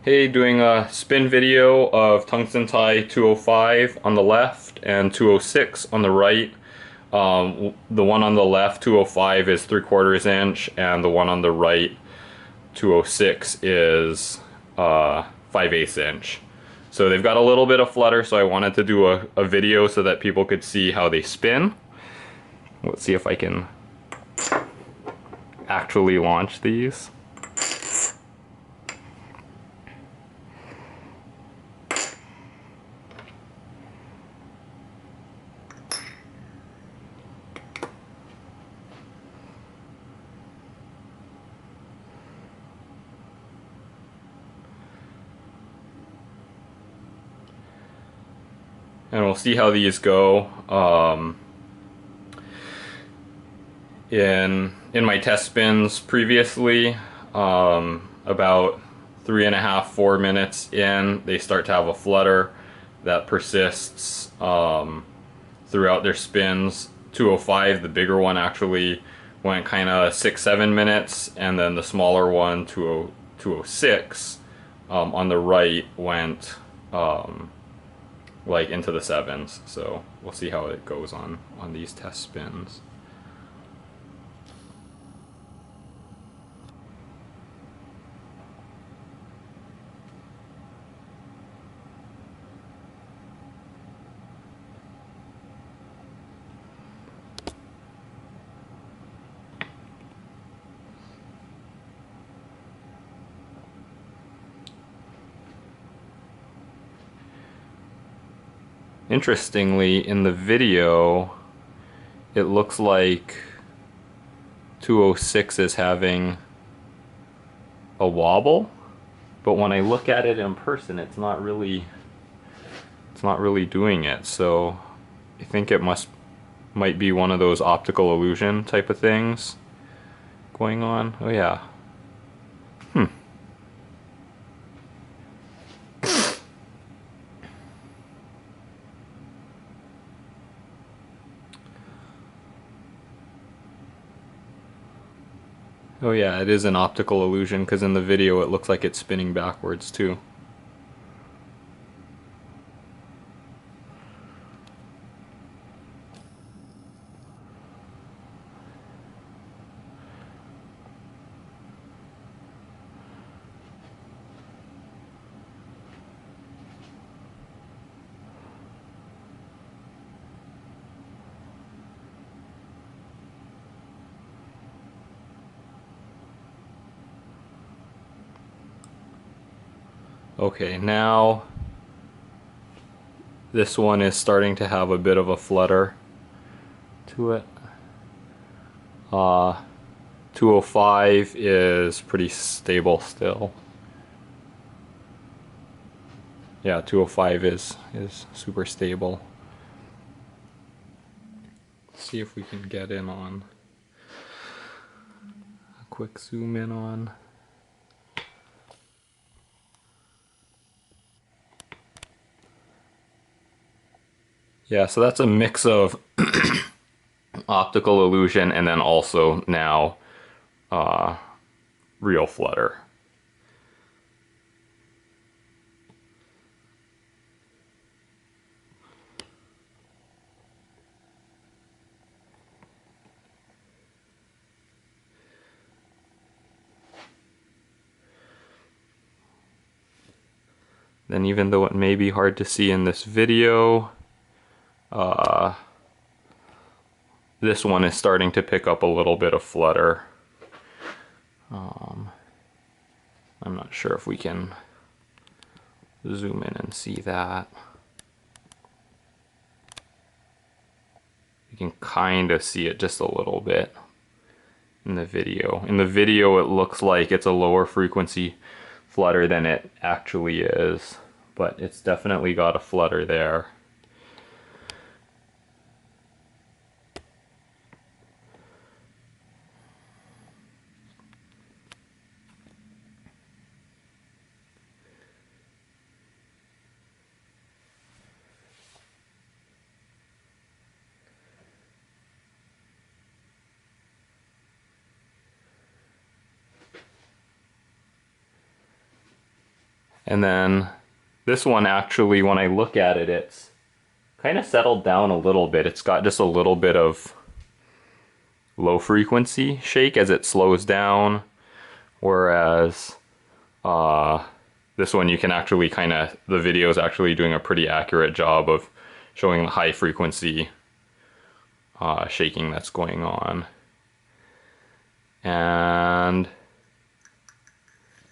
Hey, doing a spin video of TungstenTi.205 on the left and 206 on the right. The one on the left, 205, is 3/4 inch, and the one on the right, 206, is 5/8 inch. So they've got a little bit of flutter, so I wanted to do a video so that people could see how they spin. Let's see if I can actually launch these. And we'll see how these go. In my test spins previously, about 3.5–4 minutes in, they start to have a flutter that persists throughout their spins. 205, the bigger one, actually went kind of 6–7 minutes, and then the smaller one, 206, on the right, went like into the sevens. So we'll see how it goes on these test spins. Interestingly, in the video, it looks like 206 is having a wobble, but when I look at it in person, it's not really doing it. So I think it might be one of those optical illusion type of things going on. Oh yeah. Oh yeah, it is an optical illusion because in the video it looks like it's spinning backwards too. Okay, now this one is starting to have a bit of a flutter to it. 205 is pretty stable still. Yeah, 205 is super stable. Let's see if we can get in on a quick zoom in on. Yeah, so that's a mix of optical illusion and then also now real flutter. Then even though it may be hard to see in this video, this one is starting to pick up a little bit of flutter. I'm not sure if we can zoom in and see that. You can kind of see it just a little bit in the video. In the video it looks like it's a lower frequency flutter than it actually is, but it's definitely got a flutter there. And then this one actually, when I look at it, it's kind of settled down a little bit. It's got just a little bit of low frequency shake as it slows down, whereas this one you can actually the video is actually doing a pretty accurate job of showing the high frequency shaking that's going on. And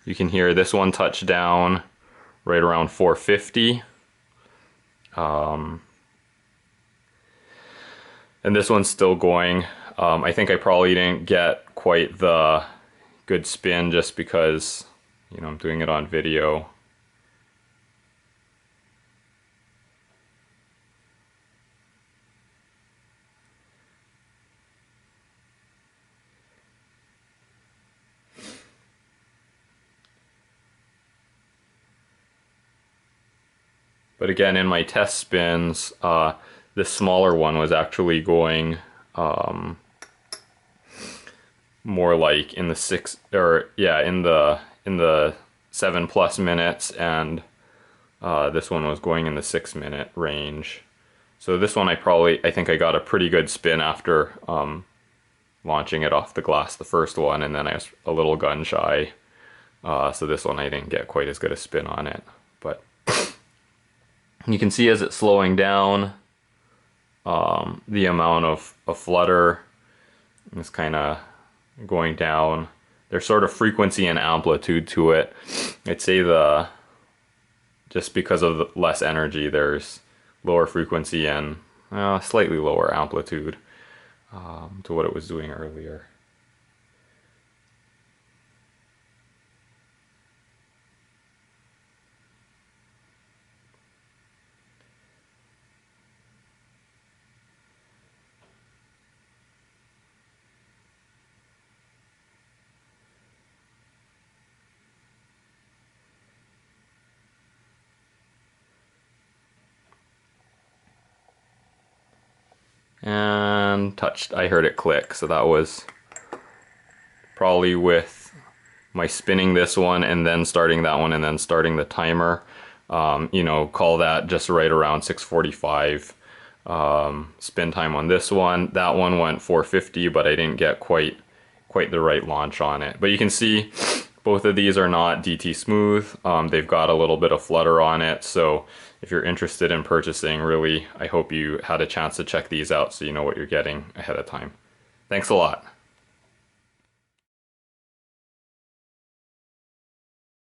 you can hear this one touch down right around 450. And this one's still going. I think I probably didn't get quite the good spin just because, you know, I'm doing it on video. But again, in my test spins, this smaller one was actually going more like in the in the 7+ minutes, and this one was going in the 6-minute range. So this one I think I got a pretty good spin after launching it off the glass, the first one, and then I was a little gun shy. So this one I didn't get quite as good a spin on it. But you can see as it's slowing down, the amount of flutter is kind of going down. There's sort of frequency and amplitude to it. I'd say just because of the less energy, there's lower frequency and slightly lower amplitude to what it was doing earlier. And touched, I heard it click, so that was probably with my spinning this one and then starting that one and then starting the timer. You know, call that just right around 6:45 spin time on this one. That one went 450, but I didn't get quite the right launch on it. But you can see both of these are not DT smooth. They've got a little bit of flutter on it, so if you're interested in purchasing, really, I hope you had a chance to check these out so you know what you're getting ahead of time. Thanks a lot.